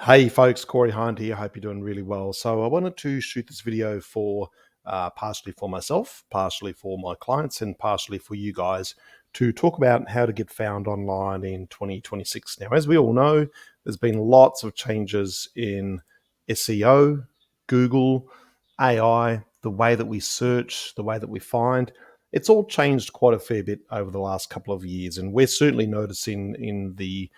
Hey folks, Corey Hind here. Hope you're doing really well. So I wanted to shoot this video for partially for myself, partially for my clients, and partially for you guys to talk about how to get found online in 2026. Now, as we all know, there's been lots of changes in SEO, Google, AI, the way that we search, the way that we find. It's all changed quite a fair bit over the last couple of years, and we're certainly noticing in the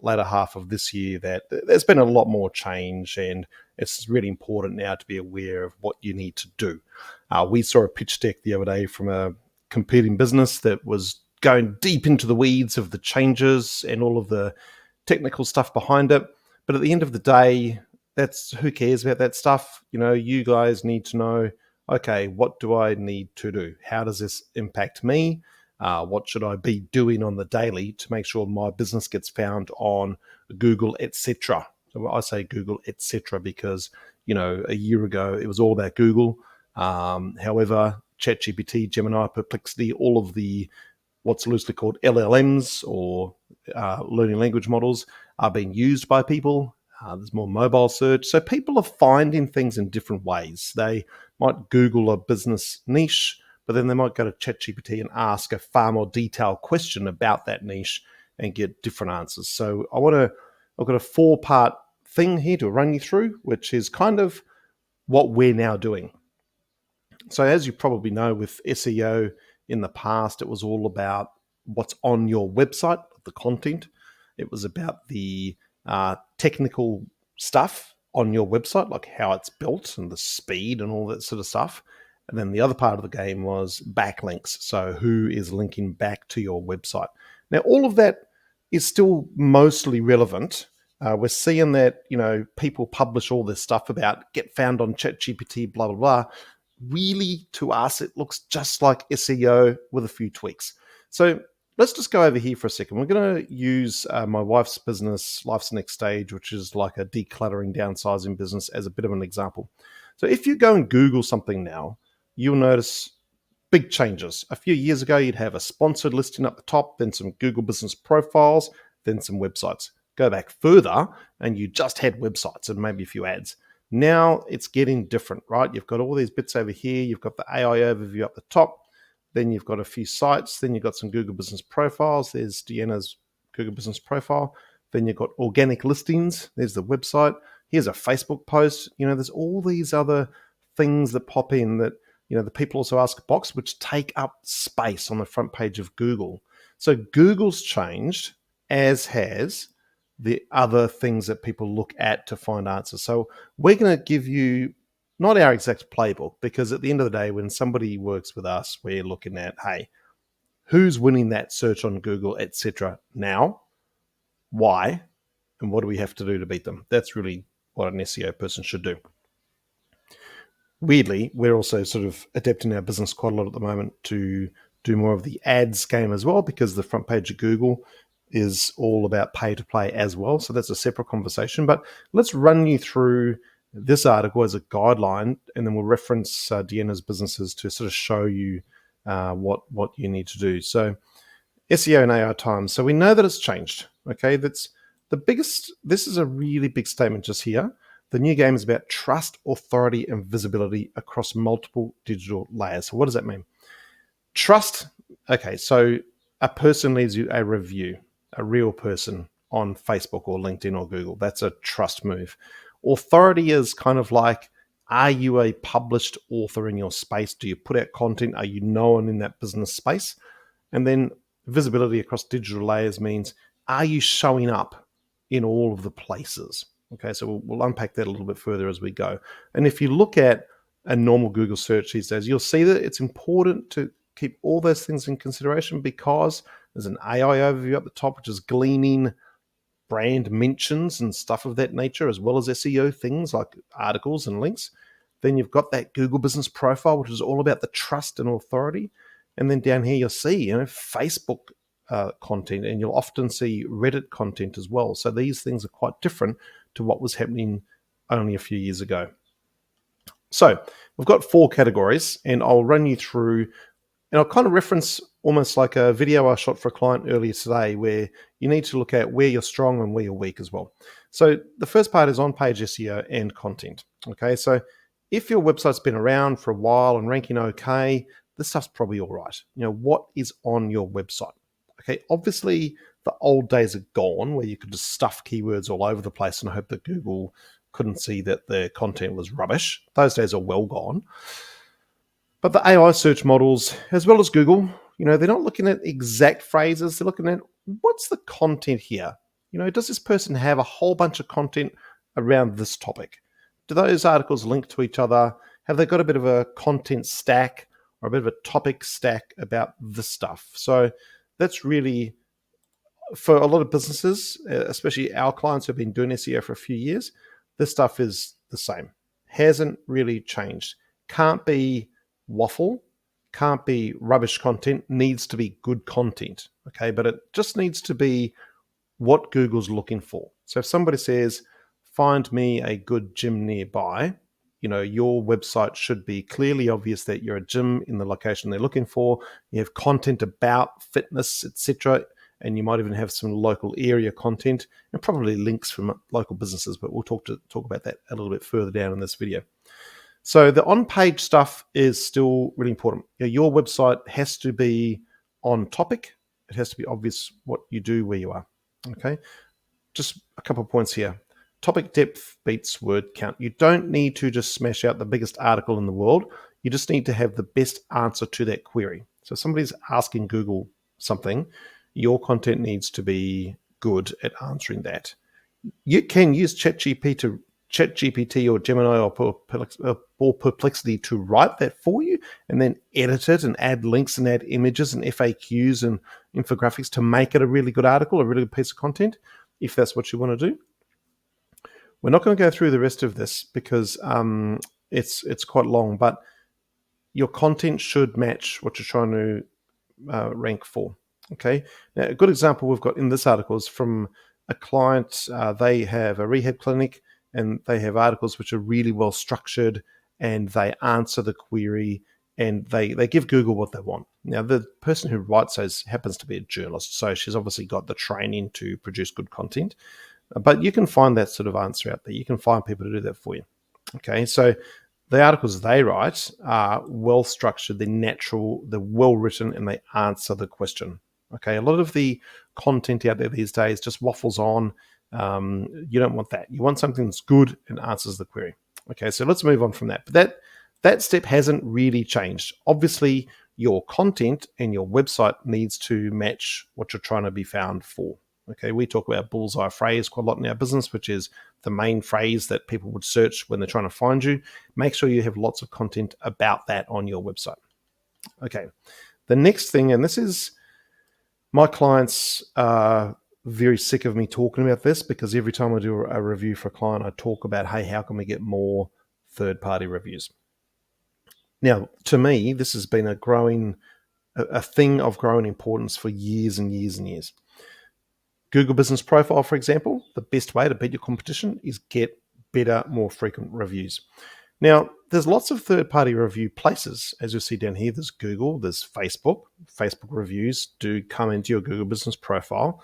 latter half of this year that there's been a lot more change, and it's really important now to be aware of what you need to do. We saw a pitch deck the other day from a competing business that was going deep into the weeds of the changes and all of the technical stuff behind it. But at the end of the day, that's who cares about that stuff. You guys need to know, okay, what do I need to do? How does this impact me? What should I be doing on the daily to make sure my business gets found on Google, etc. So I say Google, etc. because a year ago it was all about Google. However, ChatGPT, Gemini, Perplexity, all of the what's loosely called LLMs or learning language models are being used by people. There's more mobile search. So people are finding things in different ways. They might Google a business niche, but then they might go to ChatGPT and ask a far more detailed question about that niche and get different answers. So I've got a 4-part thing here to run you through, which is kind of what we're now doing. So as you probably know, with SEO in the past, it was all about what's on your website, the content. It was about the technical stuff on your website, like how it's built and the speed and all that sort of stuff. And then the other part of the game was backlinks. So who is linking back to your website? Now, all of that is still mostly relevant. We're seeing that, people publish all this stuff about get found on ChatGPT, blah, blah, blah. Really, to us, it looks just like SEO with a few tweaks. So let's just go over here for a second. We're going to use my wife's business, Life's Next Stage, which is like a decluttering, downsizing business, as a bit of an example. So if you go and Google something now, you'll notice big changes. A few years ago, you'd have a sponsored listing up the top, then some Google business profiles, then some websites. Go back further, and you just had websites and maybe a few ads. Now it's getting different, right? You've got all these bits over here. You've got the AI overview up the top. Then you've got a few sites. Then you've got some Google business profiles. There's Deanna's Google business profile. Then you've got organic listings. There's the website. Here's a Facebook post. There's all these other things that pop in that, the people also ask a box, which take up space on the front page of Google. So Google's changed, as has the other things that people look at to find answers. So we're going to give you not our exact playbook, because at the end of the day, when somebody works with us, we're looking at, hey, who's winning that search on Google, etc. now, why, and what do we have to do to beat them? That's really what an SEO person should do. Weirdly, we're also sort of adapting our business quite a lot at the moment to do more of the ads game as well, because the front page of Google is all about pay to play as well. So that's a separate conversation. But let's run you through this article as a guideline, and then we'll reference Deanna's businesses to sort of show you what you need to do. So SEO and AI times. So we know that it's changed. Okay, that's the biggest. This is a really big statement just here. The new game is about trust, authority, and visibility across multiple digital layers. So what does that mean? Trust. Okay, so a person leaves you a review, a real person on Facebook or LinkedIn or Google. That's a trust move. Authority is kind of like, are you a published author in your space? Do you put out content? Are you known in that business space? And then visibility across digital layers means, are you showing up in all of the places? Okay, so we'll unpack that a little bit further as we go. And if you look at a normal Google search these days, you'll see that it's important to keep all those things in consideration, because there's an AI overview at the top, which is gleaning brand mentions and stuff of that nature, as well as SEO things like articles and links. Then you've got that Google business profile, which is all about the trust and authority. And then down here, you'll see, Facebook content, and you'll often see Reddit content as well. So these things are quite different to what was happening only a few years ago. So we've got 4 categories, and I'll run you through, and I'll kind of reference almost like a video I shot for a client earlier today, where you need to look at where you're strong and where you're weak as well. So the first part is on-page SEO and content. Okay, so if your website's been around for a while and ranking okay, this stuff's probably all right. What is on your website? Okay, obviously the old days are gone where you could just stuff keywords all over the place and hope that Google couldn't see that the content was rubbish. Those days are well gone. But the AI search models, as well as Google, they're not looking at exact phrases. They're looking at what's the content here? Does this person have a whole bunch of content around this topic? Do those articles link to each other? Have they got a bit of a content stack or a bit of a topic stack about this stuff? So that's really, for a lot of businesses, especially our clients who have been doing SEO for a few years, this stuff is the same. Hasn't really changed. Can't be waffle, can't be rubbish content, needs to be good content. Okay, but it just needs to be what Google's looking for. So if somebody says, find me a good gym nearby, your website should be clearly obvious that you're a gym in the location they're looking for. You have content about fitness, etc. And you might even have some local area content and probably links from local businesses, but we'll talk about that a little bit further down in this video. So the on-page stuff is still really important. Your website has to be on topic. It has to be obvious what you do, where you are. Okay, just a couple of points here. Topic depth beats word count. You don't need to just smash out the biggest article in the world. You just need to have the best answer to that query. So if somebody's asking Google something, your content needs to be good at answering that. You can use ChatGPT or Gemini or Perplexity to write that for you and then edit it and add links and add images and FAQs and infographics to make it a really good article, a really good piece of content, if that's what you want to do. We're not going to go through the rest of this because it's quite long, but your content should match what you're trying to rank for. Okay. Now, a good example we've got in this article is from a client. They have a rehab clinic and they have articles which are really well structured and they answer the query and they give Google what they want. Now, the person who writes those happens to be a journalist, so she's obviously got the training to produce good content. But you can find that sort of answer out there. You can find people to do that for you. Okay, so the articles they write are well structured, they're natural, they're well written, and they answer the question. Okay, a lot of the content out there these days just waffles on. You don't want that. You want something that's good and answers the query. Okay, so let's move on from that. But that step hasn't really changed. Obviously, your content and your website needs to match what you're trying to be found for. Okay, we talk about bullseye phrase quite a lot in our business, which is the main phrase that people would search when they're trying to find you. Make sure you have lots of content about that on your website. Okay, the next thing, and this is, my clients are very sick of me talking about this because every time I do a review for a client, I talk about, hey, how can we get more third-party reviews? Now, to me, this has been a thing of growing importance for years and years and years. Google Business Profile, for example, the best way to beat your competition is get better, more frequent reviews. Now, there's lots of third-party review places. As you'll see down here, there's Google, there's Facebook. Facebook reviews do come into your Google Business Profile.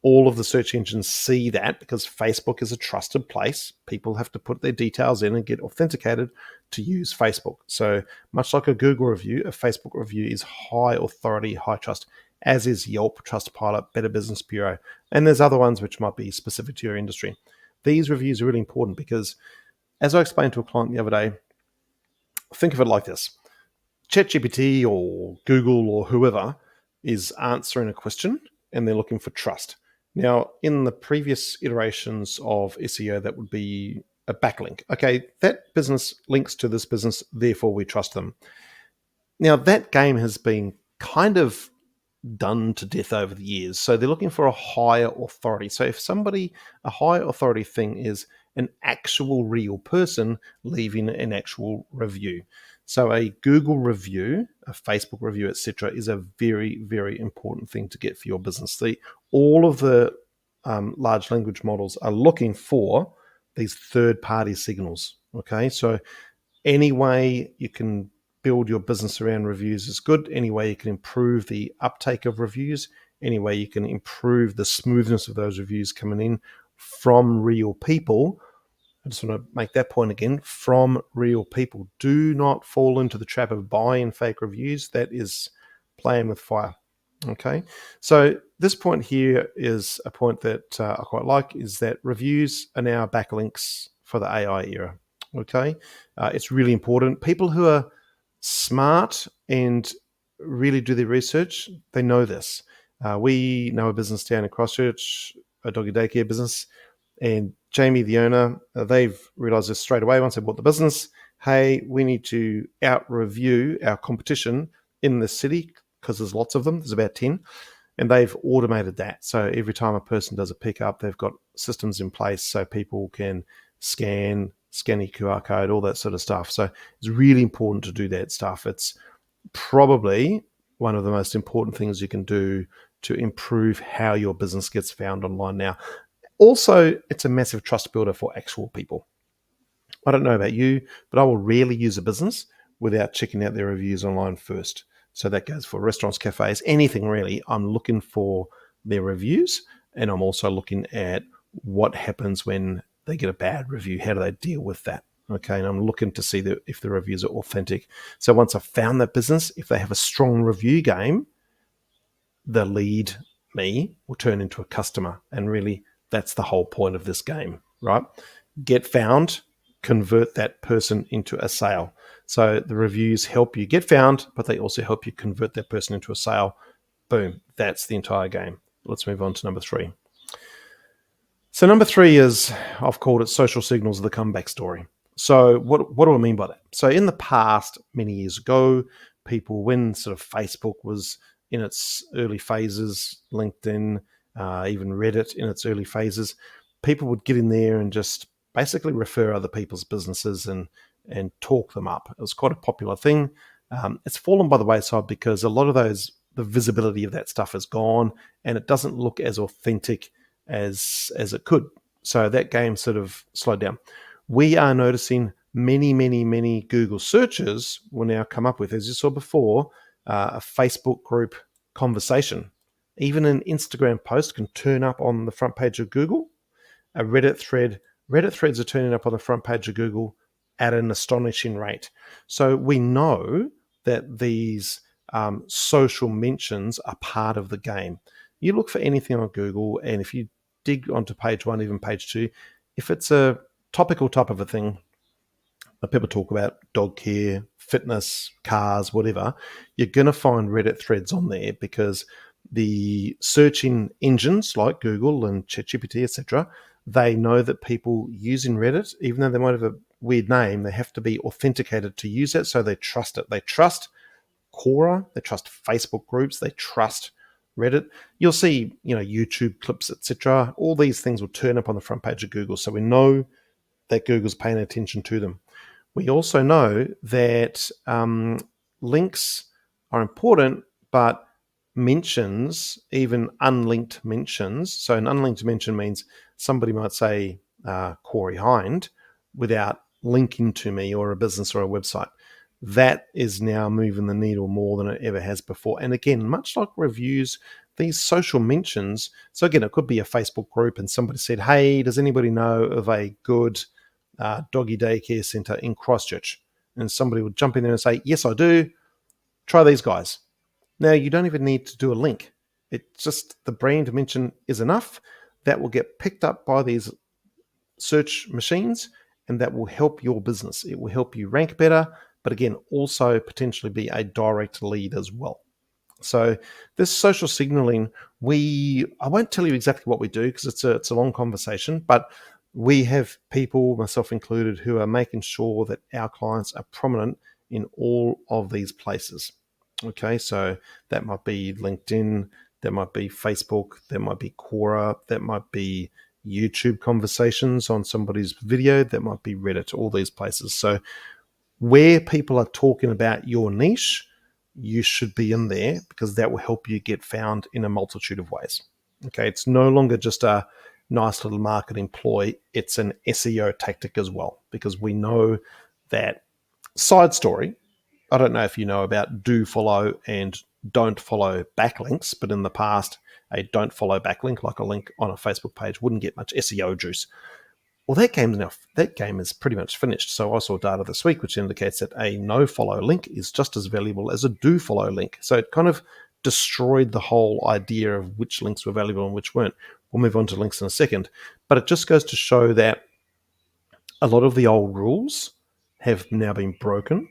All of the search engines see that because Facebook is a trusted place. People have to put their details in and get authenticated to use Facebook. So much like a Google review, a Facebook review is high authority, high trust, as is Yelp, Trustpilot, Better Business Bureau. And there's other ones which might be specific to your industry. These reviews are really important because, as I explained to a client the other day, think of it like this. ChatGPT or Google or whoever is answering a question and they're looking for trust. Now, in the previous iterations of SEO, that would be a backlink. Okay, that business links to this business, therefore we trust them. Now, that game has been kind of done to death over the years. So they're looking for a higher authority. So if a higher authority thing is an actual real person leaving an actual review. So a Google review, a Facebook review, etc., is a very, very important thing to get for your business. All of the large language models are looking for these third-party signals. Okay, so any way you can build your business around reviews is good. Any way you can improve the uptake of reviews, any way you can improve the smoothness of those reviews coming in from real people. I just want to make that point again, from real people. Do not fall into the trap of buying fake reviews. That is playing with fire. Okay, so this point here is a point that I quite like, is that reviews are now backlinks for the AI era. Okay, it's really important. People who are smart and really do their research, they know this. We know a business down in Christchurch, a doggy daycare business, and Jamie, the owner, they've realized this straight away once they bought the business. Hey, we need to out-review our competition in the city, because there's lots of them. There's about 10. And they've automated that. So every time a person does a pickup, they've got systems in place so people can scan your QR code, all that sort of stuff. So it's really important to do that stuff. It's probably one of the most important things you can do to improve how your business gets found online now. Also, it's a massive trust builder for actual people. I don't know about you, but I will rarely use a business without checking out their reviews online first. So that goes for restaurants, cafes, anything really. I'm looking for their reviews, and I'm also looking at what happens when they get a bad review. How do they deal with that? Okay, and I'm looking to see if the reviews are authentic. So once I've found that business, if they have a strong review game, the lead me will turn into a customer. And really, that's the whole point of this game, right? Get found, convert that person into a sale. So the reviews help you get found, but they also help you convert that person into a sale. Boom, that's the entire game. Let's move on to number 3. So number 3 is, I've called it social signals of the comeback story. So what do I mean by that? So in the past, many years ago, people, when sort of Facebook was in its early phases, LinkedIn, even Reddit in its early phases, people would get in there and just basically refer other people's businesses and talk them up. It was quite a popular thing. It's fallen by the wayside because a lot of the visibility of that stuff is gone, and it doesn't look as authentic as it could. So that game sort of slowed down. We are noticing many Google searches will now come up with, as you saw before, a Facebook group conversation. Even an Instagram post can turn up on the front page of Google. A Reddit threads are turning up on the front page of Google at an astonishing rate. So we know that these social mentions are part of the game. You look for anything on Google, and if you dig onto page 1, even page 2, if it's a topical type of a thing that people talk about, dog care, fitness, cars, whatever, you're going to find Reddit threads on there, because the searching engines like Google and ChatGPT, etc., they know that people using Reddit, even though they might have a weird name, they have to be authenticated to use it, so they trust it. They trust Quora, they trust Facebook groups, they trust Reddit. You'll see, YouTube clips, etc. All these things will turn up on the front page of Google, so we know that Google's paying attention to them. We also know that links are important, but mentions, even unlinked mentions. So an unlinked mention means somebody might say Corey Hind without linking to me or a business or a website. That is now moving the needle more than it ever has before. And again, much like reviews, these social mentions, so again, it could be a Facebook group and somebody said, hey, does anybody know of a good doggy daycare center in Christchurch? And somebody would jump in there and say, yes, I do. Try these guys. Now, you don't even need to do a link. It's just the brand mention is enough. That will get picked up by these search machines, and that will help your business. It will help you rank better, but again, also potentially be a direct lead as well. So this social signaling, I won't tell you exactly what we do because it's a long conversation, but we have people, myself included, who are making sure that our clients are prominent in all of these places. Okay, so that might be LinkedIn, that might be Facebook, that might be Quora, that might be YouTube conversations on somebody's video, that might be Reddit, all these places. So where people are talking about your niche, you should be in there, because that will help you get found in a multitude of ways. Okay, it's no longer just a nice little marketing ploy, it's an SEO tactic as well, because we know that, side story, I don't know if you know about do follow and don't follow backlinks, but in the past, a don't follow backlink, like a link on a Facebook page, wouldn't get much SEO juice. Well, that game is pretty much finished. So I saw data this week which indicates that a no follow link is just as valuable as a do follow link. So it kind of destroyed the whole idea of which links were valuable and which weren't. We'll move on to links in a second, but it just goes to show that a lot of the old rules have now been broken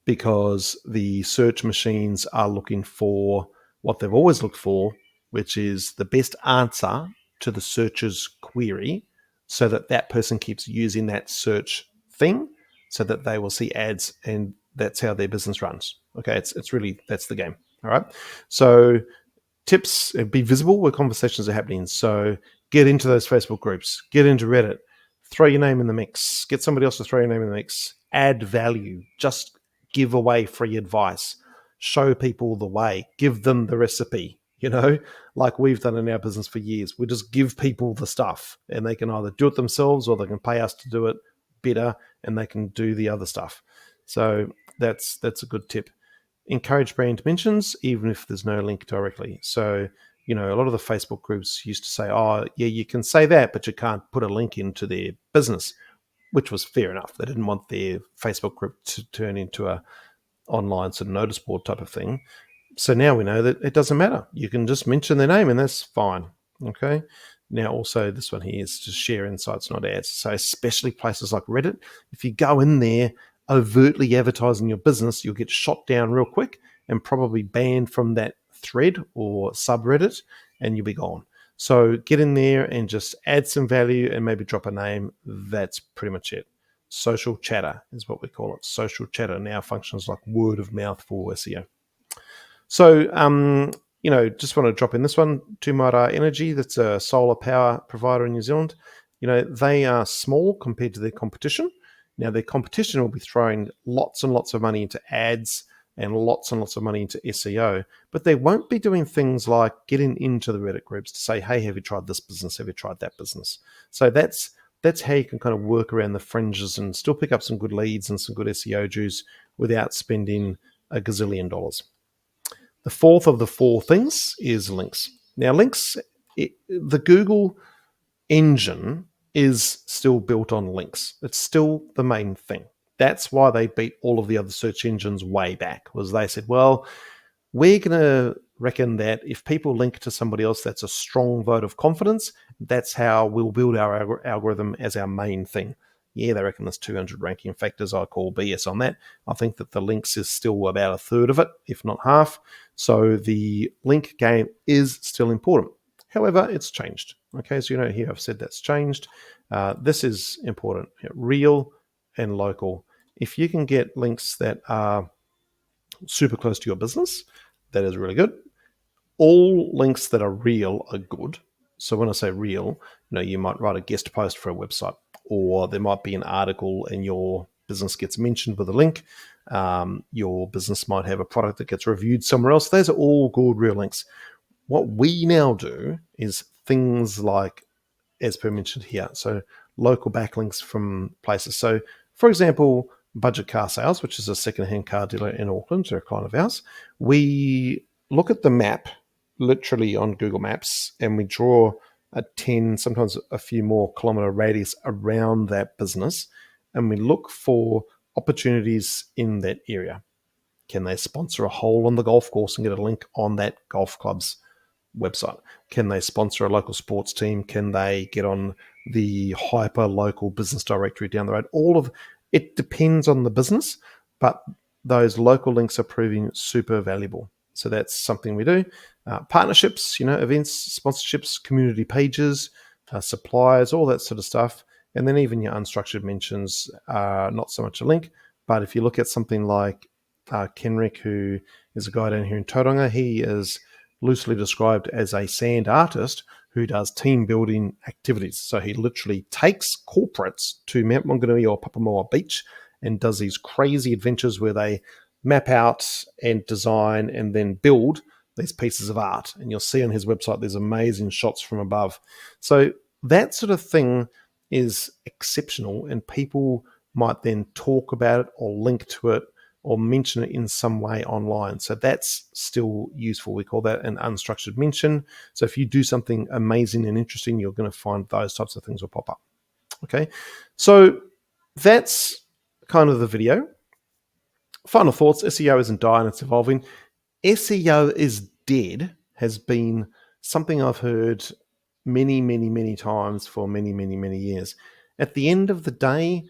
because the search machines are looking for what they've always looked for, which is the best answer to the searcher's query, so that that person keeps using that search thing so that they will see ads, and that's how their business runs. Okay, it's really, that's the game. All right. So tips: be visible where conversations are happening. So get into those Facebook groups, get into Reddit, throw your name in the mix, get somebody else to throw your name in the mix, add value, just give away free advice, show people the way, give them the recipe, like we've done in our business for years. We just give people the stuff and they can either do it themselves or they can pay us to do it better, and they can do the other stuff. So that's a good tip. Encourage brand mentions, even if there's no link directly. So, a lot of the Facebook groups used to say, oh, yeah, you can say that, but you can't put a link into their business, which was fair enough. They didn't want their Facebook group to turn into a online sort of notice board type of thing. So now we know that it doesn't matter. You can just mention their name and that's fine. Okay. Now also this one here is to share insights, not ads. So especially places like Reddit, if you go in there overtly advertising your business, you'll get shot down real quick and probably banned from that thread or subreddit, and you'll be gone. So get in there and just add some value and maybe drop a name. That's pretty much it. Social chatter is what we call it. Social chatter now functions like word of mouth for SEO. So, just want to drop in this one. Tumara Energy, that's a solar power provider in New Zealand. They are small compared to their competition. Now, their competition will be throwing lots and lots of money into ads and lots of money into SEO, but they won't be doing things like getting into the Reddit groups to say, hey, have you tried this business? Have you tried that business? So that's how you can kind of work around the fringes and still pick up some good leads and some good SEO juice without spending a gazillion dollars. The fourth of the four things is links. Now, links, the Google engine is still built on links. It's still the main thing. That's why they beat all of the other search engines way back, was they said, well, we're going to reckon that if people link to somebody else, that's a strong vote of confidence. That's how we'll build our algorithm as our main thing. Yeah, they reckon there's 200 ranking factors. I call BS on that. I think that the links is still about a third of it, if not half. So the link game is still important. However, it's changed. Okay, so here I've said that's changed. This is important. Real and local. If you can get links that are super close to your business, that is really good. All links that are real are good. So when I say real, you might write a guest post for a website, or there might be an article and your business gets mentioned with a link. Your business might have a product that gets reviewed somewhere else. Those are all good real links. What we now do is things like, as per mentioned here, so local backlinks from places. So, for example, Budget Car Sales, which is a second-hand car dealer in Auckland, they're a client of ours. We look at the map literally on Google Maps and we draw a 10, sometimes a few more kilometer radius around that business, and we look for opportunities in that area. Can they sponsor a hole on the golf course and get a link on that golf club's website? Can they sponsor a local sports team? Can they get on the hyper local business directory down the road? All of it depends on the business, but those local links are proving super valuable. So that's something we do. Partnerships, events, sponsorships, community pages, suppliers, all that sort of stuff. And then even your unstructured mentions are not so much a link, but if you look at something like Kenrick, who is a guy down here in Tauranga, he is loosely described as a sand artist who does team building activities. So he literally takes corporates to Mount Maunganui or Papamoa Beach and does these crazy adventures where they map out and design and then build these pieces of art. And you'll see on his website, there's amazing shots from above. So that sort of thing is exceptional, and people might then talk about it or link to it or mention it in some way online. So that's still useful. We call that an unstructured mention. So if you do something amazing and interesting, you're going to find those types of things will pop up. Okay, so that's kind of the video. Final thoughts: SEO isn't dying, it's evolving. SEO is dead has been something I've heard many, many, many times for many, many, many years. At the end of the day,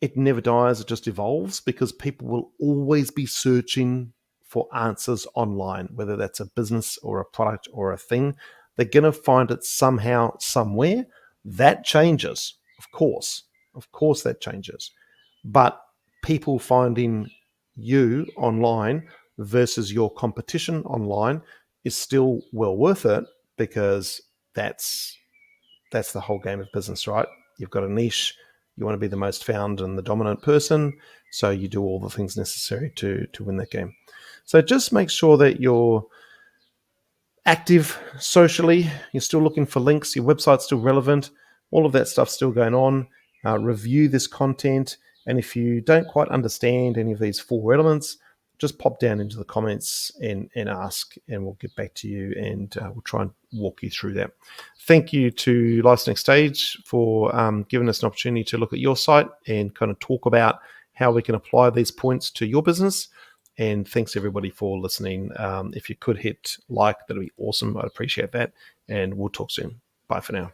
it never dies, it just evolves, because people will always be searching for answers online, whether that's a business or a product or a thing. They're going to find it somehow, somewhere. That changes, of course. Of course, that changes. But people finding you online versus your competition online is still well worth it, because that's the whole game of business, right? You've got a niche, you want to be the most found and the dominant person, so you do all the things necessary to win that game. So just make sure that you're active socially, you're still looking for links, your website's still relevant, all of that stuff's still going on. Review this content, and if you don't quite understand any of these 4 elements, just pop down into the comments and ask, and we'll get back to you, and we'll try and walk you through that. Thank you to Life's Next Stage for giving us an opportunity to look at your site and kind of talk about how we can apply these points to your business. And thanks everybody for listening. If you could hit like, that'd be awesome. I'd appreciate that. And we'll talk soon. Bye for now.